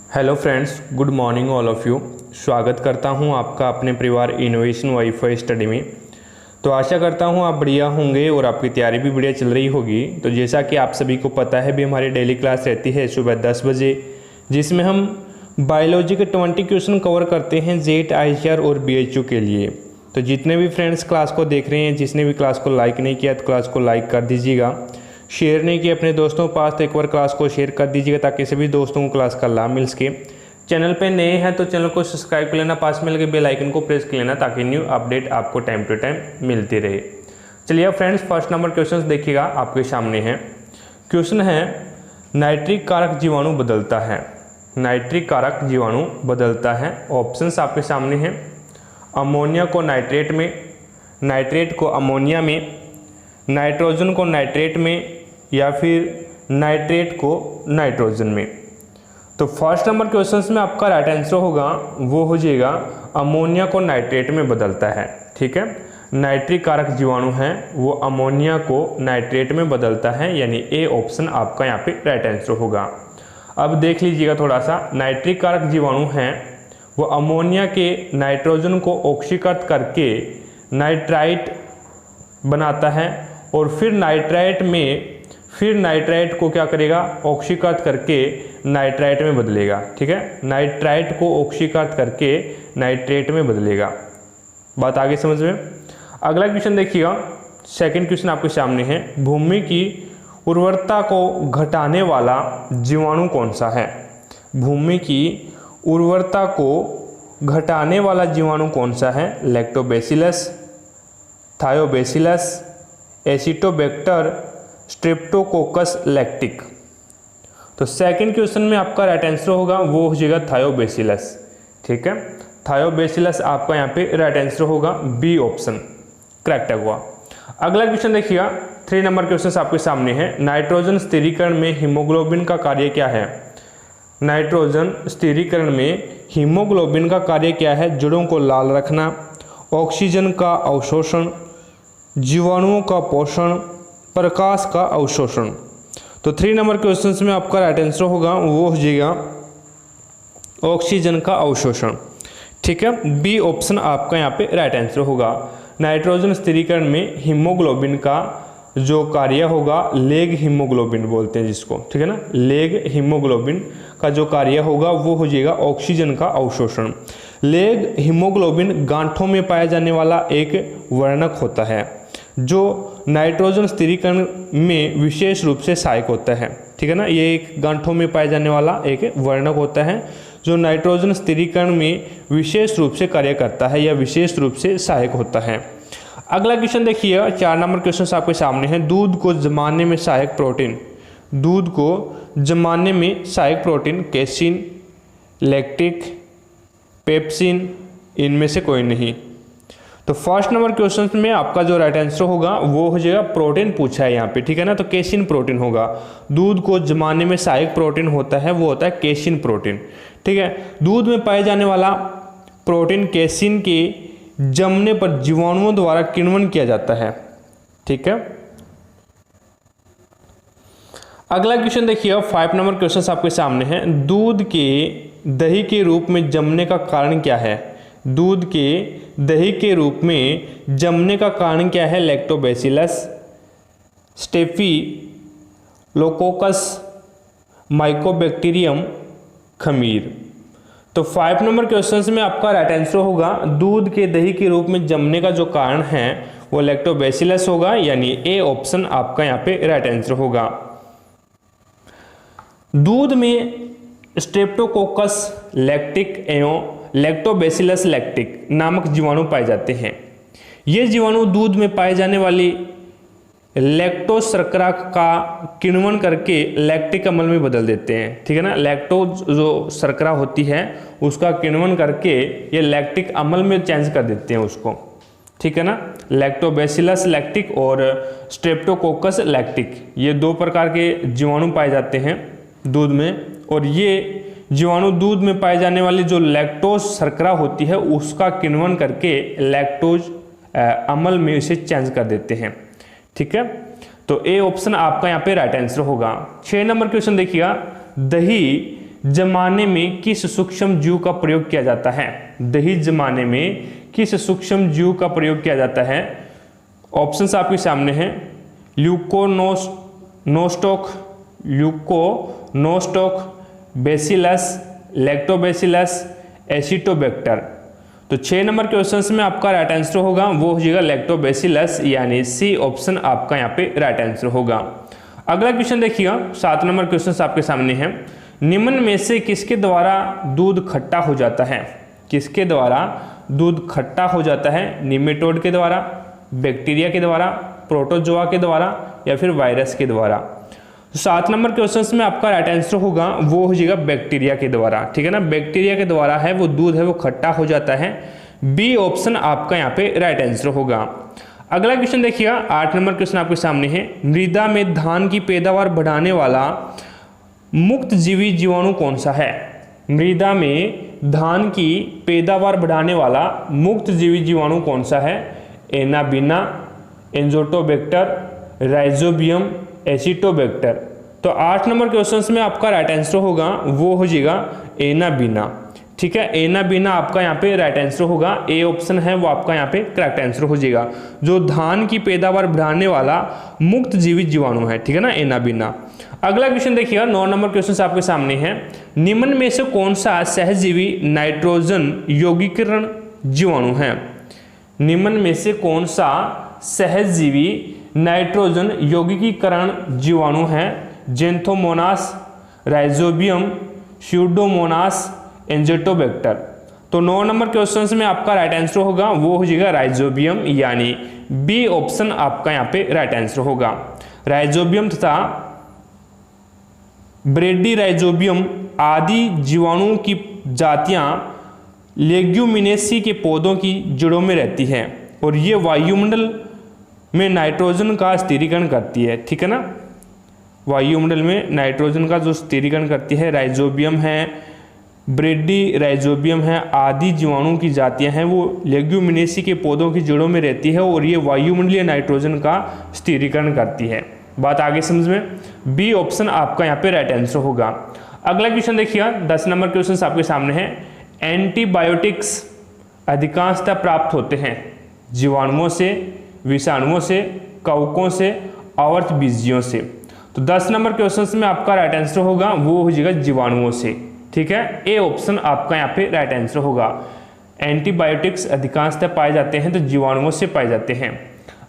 Hello friends, good morning all of you. स्वागत करता हूं आपका अपने परिवार इनोवेशन वाईफाई स्टडी में। तो आशा करता हूं आप बढ़िया होंगे और आपकी तैयारी भी बढ़िया चल रही होगी। तो जैसा कि आप सभी को पता है भी हमारी डेली क्लास रहती है सुबह 10 बजे, जिसमें हम बायोलॉजी के 20 क्वेश्चन कवर करते हैं जेट आईसीआर और बीएचयू के लिए। तो जितने भी फ्रेंड्स क्लास को देख रहे हैं, जिसने भी क्लास को लाइक नहीं किया तो क्लास को लाइक कर दीजिएगा। शेयर नहीं किया अपने दोस्तों के पास तो एक बार क्लास को शेयर कर दीजिएगा ताकि सभी दोस्तों को क्लास का लाभ मिल सके। चैनल पे नए हैं तो चैनल को सब्सक्राइब कर लेना, पास में लगे बेल आइकन को प्रेस कर लेना ताकि न्यू अपडेट आपको टाइम टू टाइम मिलती रहे। चलिए फ्रेंड्स, फर्स्ट नंबर क्वेश्चन देखिएगा, आपके सामने है। क्वेश्चन है, नाइट्रिक कारक जीवाणु बदलता है। नाइट्रिक कारक जीवाणु बदलता है। ऑप्शंस आपके सामने हैं। अमोनिया को नाइट्रेट में, नाइट्रेट को अमोनिया में, नाइट्रोजन को नाइट्रेट में, या फिर नाइट्रेट को नाइट्रोजन में। तो फर्स्ट नंबर क्वेश्चंस में आपका राइट आंसर होगा वो हो जाएगा अमोनिया को नाइट्रेट में बदलता है। ठीक है, नाइट्रिक कारक जीवाणु है वो अमोनिया को नाइट्रेट में बदलता है, यानी ए ऑप्शन आपका यहाँ पे राइट आंसर होगा। अब देख लीजिएगा थोड़ा सा, नाइट्रिक कारक जीवाणु है वो अमोनिया के नाइट्रोजन को ऑक्सीकृत करके नाइट्राइट बनाता है और फिर नाइट्राइट को क्या करेगा, ऑक्सीकृत करके नाइट्राइट में बदलेगा। ठीक है, नाइट्राइट को ऑक्सीकृत करके नाइट्रेट में बदलेगा। बात आगे समझ में। अगला क्वेश्चन देखिएगा, सेकंड क्वेश्चन आपके सामने है। भूमि की उर्वरता को घटाने वाला जीवाणु कौन सा है? भूमि की उर्वरता को घटाने वाला जीवाणु कौन सा है? Lactobacillus, Thiobacillus, Acetobacter, Streptococcus lactic. तो सेकंड क्वेश्चन में आपका राइट आंसर होगा वो हो जाएगा थायोबैसिलस। ठीक है, थायोबैसिलस आपका यहाँ पे राइट आंसर होगा, बी ऑप्शन करेक्ट हुआ। अगला क्वेश्चन देखिएगा, 3 नंबर क्वेश्चन आपके सामने है। नाइट्रोजन स्थिरीकरण में हीमोग्लोबिन का कार्य क्या है? नाइट्रोजन स्थिरीकरण में हीमोग्लोबिन का कार्य क्या है? जड़ों को लाल रखना, ऑक्सीजन का अवशोषण, जीवाणुओं का पोषण, प्रकाश का अवशोषण। तो 3 नंबर क्वेश्चन में आपका राइट आंसर होगा वो हो जाएगा ऑक्सीजन का अवशोषण। ठीक है, बी ऑप्शन आपका यहाँ पे राइट आंसर होगा। नाइट्रोजन स्थिरीकरण में हीमोग्लोबिन का जो कार्य होगा, लेग हीमोग्लोबिन बोलते हैं जिसको, ठीक है ना, लेग हीमोग्लोबिन का जो कार्य होगा वो हो जाएगा ऑक्सीजन का अवशोषण। लेग हीमोग्लोबिन गांठों में पाया जाने वाला एक वर्णक होता है जो नाइट्रोजन स्थिरीकरण में विशेष रूप से सहायक होता है। ठीक है ना, ये एक गांठों में पाए जाने वाला एक वर्णक होता है जो नाइट्रोजन स्थिरीकरण में विशेष रूप से कार्य करता है या विशेष रूप से सहायक होता है। अगला क्वेश्चन देखिए, 4 नंबर क्वेश्चन आपके सामने है। दूध को जमाने में सहायक प्रोटीन, दूध को जमाने में सहायक प्रोटीन केसिन, लैक्टिक, पेप्सिन, इनमें से कोई नहीं। तो फर्स्ट नंबर क्वेश्चन में आपका जो राइट आंसर होगा वो हो जाएगा, प्रोटीन पूछा है यहाँ पे, ठीक है ना, तो केसिन प्रोटीन होगा। दूध को जमाने में सहायक प्रोटीन होता है वो होता है केसिन प्रोटीन। ठीक है, दूध में पाए जाने वाला प्रोटीन केसिन के जमने पर जीवाणुओं द्वारा किण्वन किया जाता है। ठीक है, अगला क्वेश्चन देखिए, 5 नंबर क्वेश्चन आपके सामने है। दूध के दही के रूप में जमने का कारण क्या है? दूध के दही के रूप में जमने का कारण क्या है? लैक्टोबैसिलस, स्टेफिलोकोकस, माइकोबैक्टीरियम, खमीर। तो 5 नंबर क्वेश्चन में आपका राइट आंसर होगा दूध के दही के रूप में जमने का जो कारण है वो लैक्टोबैसिलस होगा, यानी ए ऑप्शन आपका यहाँ पे राइट आंसर होगा। दूध में स्ट्रेप्टोकोकस लैक्टिक एवं लैक्टोबैसिलस लैक्टिक नामक जीवाणु पाए जाते हैं। ये जीवाणु दूध में पाए जाने वाली लैक्टोज शर्करा का किण्वन करके लैक्टिक अम्ल में बदल देते हैं। ठीक है ना, लैक्टोज जो शर्करा होती है उसका किण्वन करके ये लैक्टिक अम्ल में चेंज कर देते हैं उसको। ठीक है ना, लैक्टोबैसिलस लैक्टिक और स्ट्रेप्टोकोकस लैक्टिक, ये 2 प्रकार के जीवाणु पाए जाते हैं दूध में, और ये जीवाणु दूध में पाए जाने वाली जो लैक्टोज शर्करा होती है उसका किण्वन करके लैक्टोज अम्ल में इसे चेंज कर देते हैं। ठीक है, तो ए ऑप्शन आपका यहाँ पे राइट आंसर होगा। 6 नंबर क्वेश्चन देखिएगा, दही जमाने में किस सूक्ष्म जीव का प्रयोग किया जाता है? दही जमाने में किस सूक्ष्म जीव का प्रयोग किया जाता है? ऑप्शंस आपके सामने हैं, ल्यूकोनोस्टोक, बेसिलस, लैक्टोबैसिलस, एसिटोबैक्टर। तो 6 नंबर क्वेश्चन में आपका राइट आंसर होगा वो हो जाएगा लैक्टोबैसिलस, यानी सी ऑप्शन आपका यहाँ पे राइट आंसर होगा। अगला क्वेश्चन देखिएगा, 7 नंबर क्वेश्चन आपके सामने है, निम्न में से किसके द्वारा दूध खट्टा हो जाता है? किसके द्वारा दूध खट्टा हो जाता है? निमेटोड के द्वारा, बैक्टीरिया के द्वारा, प्रोटोजोआ के द्वारा या फिर वायरस के द्वारा? तो 7 नंबर क्वेश्चन में आपका राइट आंसर होगा वो हो जाएगा बैक्टीरिया के द्वारा, ठीक है ना, बैक्टीरिया के द्वारा है वो दूध है वो खट्टा हो जाता है। बी ऑप्शन आपका यहाँ पे राइट आंसर होगा। अगला क्वेश्चन देखिएगा, 8 नंबर क्वेश्चन आपके सामने है, मृदा में धान की पैदावार बढ़ाने वाला मुक्त जीवी जीवाणु कौन सा है? मृदा में धान की पैदावार बढ़ाने वाला मुक्त जीवी जीवाणु कौन सा है? Anabaena, Azotobacter, Rhizobium, Acetobacter. तो 8 नंबर क्वेश्चन में आपका राइट आंसर होगा वो हो जाएगा एनाबिना, ठीक है, एनाबिना आपका यहाँ पे राइट आंसर होगा। ए ऑप्शन है वो आपका यहाँ पे करेक्ट आंसर हो जाएगा, जो धान की पैदावार बढ़ाने वाला मुक्त जीवित जीवाणु है, ठीक है ना, एनाबिना। अगला क्वेश्चन देखिएगा, 9 नंबर क्वेश्चन आपके सामने है, निम्न में से कौन सा सहजीवी नाइट्रोजन यौगिकीकरण जीवाणु है? निम्न में से कौन सा सहजीवी नाइट्रोजन यौगिकीकरण जीवाणु है? Xanthomonas, Rhizobium, Pseudomonas, Azotobacter. तो 9 नंबर क्वेश्चन में आपका राइट आंसर होगा वो हो जाएगा राइजोबियम, यानी बी ऑप्शन आपका यहाँ पे राइट आंसर होगा। राइजोबियम तथा ब्रेडी राइजोबियम आदि जीवाणुओं की जातियां लेग्यूमिनेसी के पौधों की जड़ों में रहती हैं और ये वायुमंडल में नाइट्रोजन का स्थिरीकरण करती है, ठीक है ना, वायुमंडल में नाइट्रोजन का जो स्थिरीकरण करती है। राइजोबियम है, ब्रेडी राइजोबियम है आदि जीवाणुओं की जातियां हैं वो लेग्यूमिनेसी के पौधों की जड़ों में रहती है और ये वायुमंडलीय नाइट्रोजन का स्थिरीकरण करती है। बात आगे समझ में, बी ऑप्शन आपका यहाँ पे राइट आंसर होगा। अगला क्वेश्चन देखिए, 10 नंबर क्वेश्चन आपके सामने है, एंटीबायोटिक्स अधिकांशतः प्राप्त होते हैं जीवाणुओं से, विषाणुओं से, कवकों से, आवर्तबीजियों से। तो 10 नंबर क्वेश्चन में आपका राइट आंसर होगा वो हो जाएगा जीवाणुओं से, ठीक है, ए ऑप्शन आपका यहाँ पे राइट आंसर होगा। एंटीबायोटिक्स अधिकांशतः पाए जाते हैं तो जीवाणुओं से पाए जाते हैं।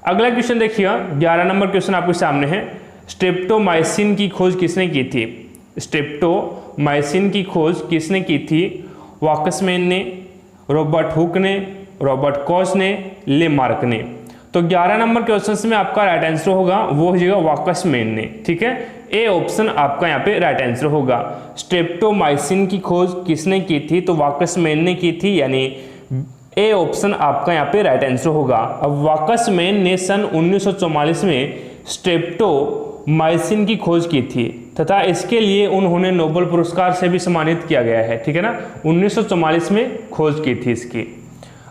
अगला क्वेश्चन देखिएगा, 11 नंबर क्वेश्चन आपके सामने है, स्ट्रेप्टोमाइसिन की खोज किसने की थी? स्ट्रेप्टोमाइसिन की खोज किसने की थी? वाकसमैन ने, रॉबर्ट हुक ने, रॉबर्ट कॉच ने, लेमार्क ने। तो 11 नंबर क्वेश्चन में आपका राइट आंसर होगा वो हो जाएगा वाकसमैन ने, ठीक है, ए ऑप्शन आपका यहाँ पे राइट आंसर होगा। स्ट्रेप्टोमाइसिन की खोज किसने की थी? तो वाकसमैन ने की थी, यानी ए ऑप्शन आपका यहाँ पे राइट आंसर होगा। अब वाकसमैन ने सन 1944 में स्ट्रेप्टोमाइसिन की खोज की थी तथा इसके लिए उन्होंने नोबेल पुरस्कार से भी सम्मानित किया गया है, ठीक है ना, 1944 में खोज की थी इसकी।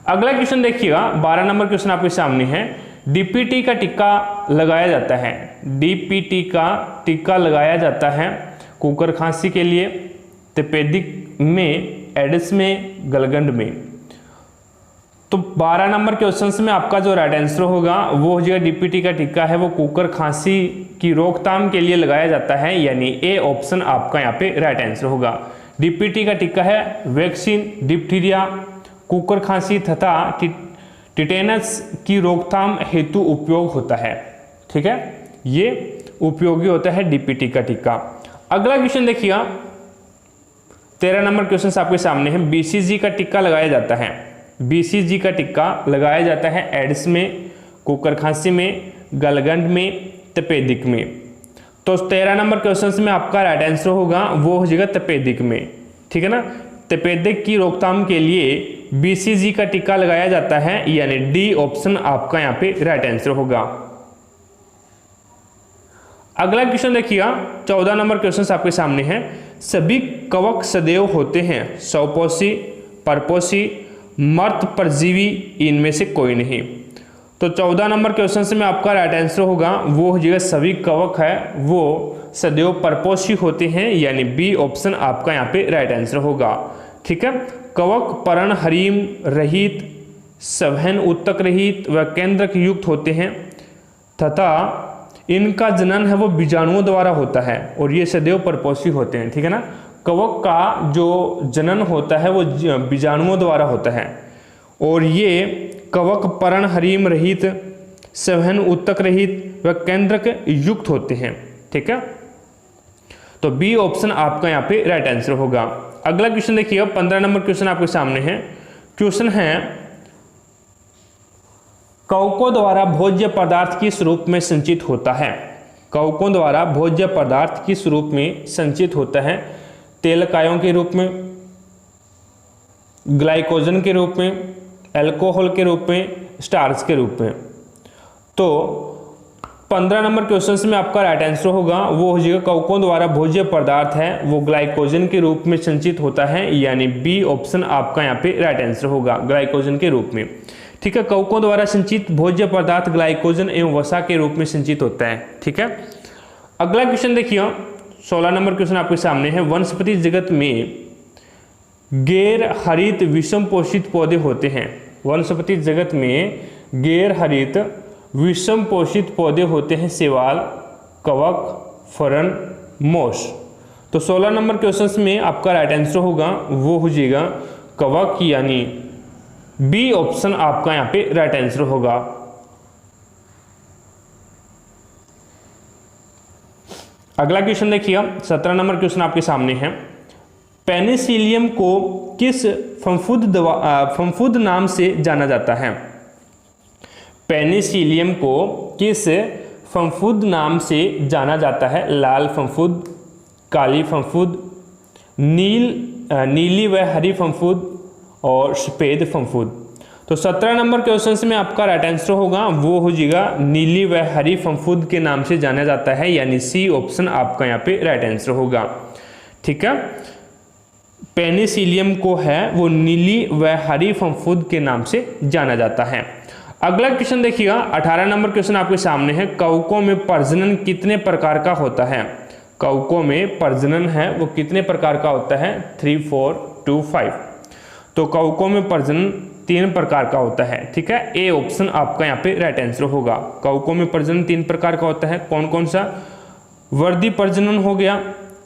अगला क्वेश्चन देखिएगा, 12 नंबर क्वेश्चन आपके सामने है, डीपीटी का टीका लगाया जाता है, डीपीटी का टीका लगाया जाता है कुकर खांसी के लिए, तपेदिक में, एडिस में, गलगंड में। तो 12 नंबर क्वेश्चन में आपका जो राइट आंसर होगा वो हो जाएगा डीपीटी का टीका है वो कुकर खांसी की रोकथाम के लिए लगाया जाता है, यानी ए ऑप्शन आपका यहाँ पे राइट आंसर होगा। डीपीटी का टीका है वैक्सीन, डिप्थीरिया, कुकर खांसी तथा टिटेनस की रोकथाम हेतु उपयोग होता है, ठीक है, ये उपयोगी होता है डीपीटी का टीका। अगला क्वेश्चन देखिएगा, 13 नंबर क्वेश्चन आपके सामने है, बीसीजी का टीका लगाया जाता है, बीसीजी का टीका लगाया जाता है एड्स में, कुकर खांसी में, गलगंड में, तपेदिक में। तो 13 नंबर क्वेश्चन में आपका राइट आंसर होगा वो हो जाएगा तपेदिक में, ठीक है ना, तपेदिक की रोकथाम के लिए बीसीजी का टीका लगाया जाता है, यानी डी ऑप्शन आपका यहाँ पे राइट आंसर होगा। अगला क्वेश्चन देखिएगा, 14 नंबर क्वेश्चन आपके सामने है, सभी कवक सदैव होते हैं स्वपोषी, परपोषी, मर्त परजीवी, इनमें से कोई नहीं। तो 14 नंबर क्वेश्चन में आपका राइट आंसर होगा वो हो जाएगा सभी कवक है वो सदैव परपोषी होते हैं, यानी बी ऑप्शन आपका यहाँ पे राइट आंसर होगा। ठीक है, कवक पर्ण हरिम रहित, संवहन उत्तक रहित व केंद्रक युक्त होते हैं तथा इनका जनन है वो बीजाणुओं द्वारा होता है और ये सदैव परपोषी होते हैं। ठीक है ना, कवक का जो जनन होता है वो बीजाणुओं द्वारा होता है और ये कवक पर्ण हरिम रहित, संवहन उत्तक रहित व केंद्रक युक्त होते हैं। ठीक है, तो बी ऑप्शन आपका यहाँ पे राइट आंसर होगा। अगला क्वेश्चन देखिए, 15 नंबर क्वेश्चन आपके सामने है। क्वेश्चन है कवकों द्वारा भोज्य पदार्थ किस रूप में संचित होता है। कवकों द्वारा भोज्य पदार्थ किस रूप में संचित होता है। तेलकायों के रूप में, ग्लाइकोजन के रूप में, अल्कोहल के रूप में, स्टार्च के रूप में। तो 15 नंबर क्वेश्चन में आपका राइट आंसर होगा वो हो जाएगा कवकों द्वारा भोज्य पदार्थ है वो ग्लाइकोजन के रूप में संचित होता है, यानी बी ऑप्शन आपका यहाँ पे राइट आंसर होगा, ग्लाइकोजन के रूप में। ठीक है, कवकों द्वारा संचित भोज्य पदार्थ ग्लाइकोजन एवं वसा के रूप में संचित होता है। ठीक है, अगला क्वेश्चन देखिए, 16 नंबर क्वेश्चन आपके सामने है। वनस्पति जगत में गैर हरित विषम पोषित पौधे होते हैं। वनस्पति जगत में गैर हरित विषम पोषित पौधे होते हैं शैवाल, कवक, फरण, मोश। तो 16 नंबर क्वेश्चन में आपका राइट आंसर होगा वो हो जाएगा कवक, यानी बी ऑप्शन आपका यहाँ पे राइट आंसर होगा। अगला क्वेश्चन देखिए, 17 नंबर क्वेश्चन आपके सामने है। पेनिसिलियम को किस फफूंद नाम से जाना जाता है। पेनिसिलियम को किस फफूंद नाम से जाना जाता है। लाल फफूंद, काली फफूंद, नीली व हरी फफूंद और सफेद फफूंद। तो 17 नंबर क्वेश्चन में आपका राइट आंसर होगा वो हो जाएगा नीली व हरी फफूंद के नाम से जाना जाता है, यानी सी ऑप्शन आपका यहाँ पे राइट आंसर होगा। ठीक है, पेनिसिलियम को है वो नीली व हरी फफूंद के नाम से जाना जाता है। अगला क्वेश्चन देखिएगा, 18 नंबर क्वेश्चन आपके सामने है। कवकों में प्रजनन कितने प्रकार का होता है। कवकों में प्रजनन है वो कितने प्रकार का होता है। 3, 4, 2, 5। तो कवकों में प्रजनन 3 प्रकार का होता है। ठीक है, ए ऑप्शन आपका यहाँ पे राइट आंसर होगा। कवकों में प्रजनन 3 प्रकार का होता है। कौन कौन सा। वर्दी प्रजनन हो गया,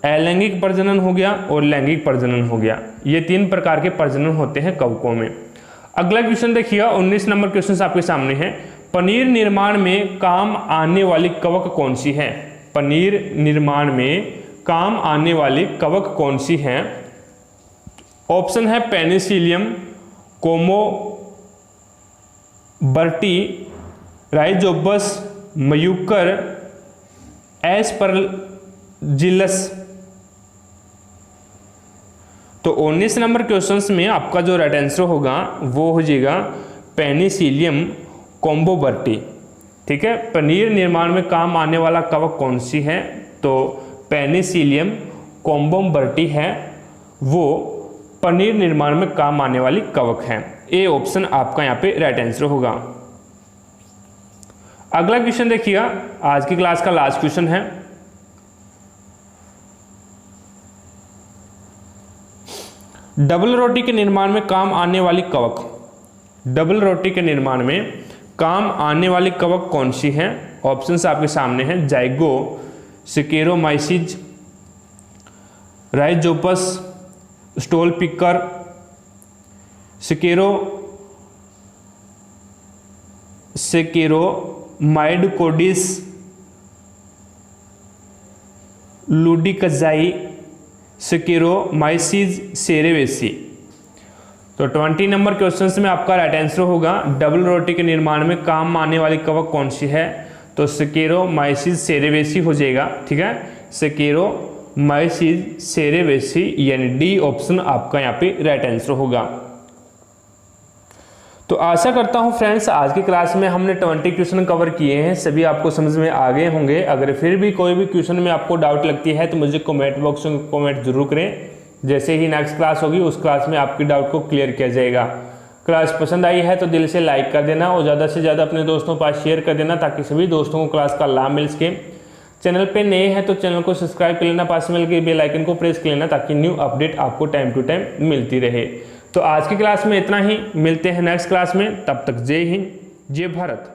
अलैंगिक प्रजनन हो गया और लैंगिक प्रजनन हो गया। ये 3 प्रकार के प्रजनन होते हैं कवकों में। अगला क्वेश्चन देखिए, 19 नंबर क्वेश्चन आपके सामने है। पनीर निर्माण में काम आने वाली कवक कौन सी है। पनीर निर्माण में काम आने वाली कवक कौन सी है। ऑप्शन है पेनिसिलियम, कोमोबर्टी, राइजोबस, मयूकर, एस्परजिलस। तो 19 नंबर क्वेश्चंस में आपका जो राइट आंसर होगा वो हो जाएगा पेनिसिलियम कोम्बोबर्टी। ठीक है, पनीर निर्माण में काम आने वाला कवक कौन सी है। तो पेनिसिलियम कोम्बोबर्टी है वो पनीर निर्माण में काम आने वाली कवक है। ए ऑप्शन आपका यहाँ पे राइट आंसर होगा। अगला क्वेश्चन देखिएगा, आज की क्लास का लास्ट क्वेश्चन है। डबल रोटी के निर्माण में काम आने वाली कवक। डबल रोटी के निर्माण में काम आने वाली कवक कौन सी है। ऑप्शंस आपके सामने हैं। जाइगो, Saccharomyces, Rhizopus, stolonifer, Saccharomycodes, ludwigii, Saccharomyces cerevisiae. तो 20 नंबर क्वेश्चन में आपका राइट आंसर होगा डबल रोटी के निर्माण में काम आने वाली कवक कौन सी है। तो सेकेरोमाइसिस सेरेवेसी हो जाएगा। ठीक है, सेकेरोमाइसिस सेरेवेसी, यानी डी ऑप्शन आपका यहाँ पे राइट आंसर होगा। तो आशा करता हूँ फ्रेंड्स आज की क्लास में हमने 20 क्वेश्चन कवर किए हैं, सभी आपको समझ में आ गए होंगे। अगर फिर भी कोई भी क्वेश्चन में आपको डाउट लगती है तो मुझे कमेंट बॉक्स में कमेंट जरूर करें। जैसे ही नेक्स्ट क्लास होगी उस क्लास में आपकी डाउट को क्लियर किया जाएगा। क्लास पसंद आई है तो दिल से लाइक कर देना और ज़्यादा से ज़्यादा अपने दोस्तों के पास शेयर कर देना ताकि सभी दोस्तों को क्लास का लाभ मिल सके। चैनल पे नए हैं तो चैनल को सब्सक्राइब कर लेना, पास में लगे बेल आइकन को प्रेस कर लेना ताकि न्यू अपडेट आपको टाइम टू टाइम मिलती रहे। तो आज की क्लास में इतना ही, मिलते हैं नेक्स्ट क्लास में, तब तक जय हिंद जय भारत।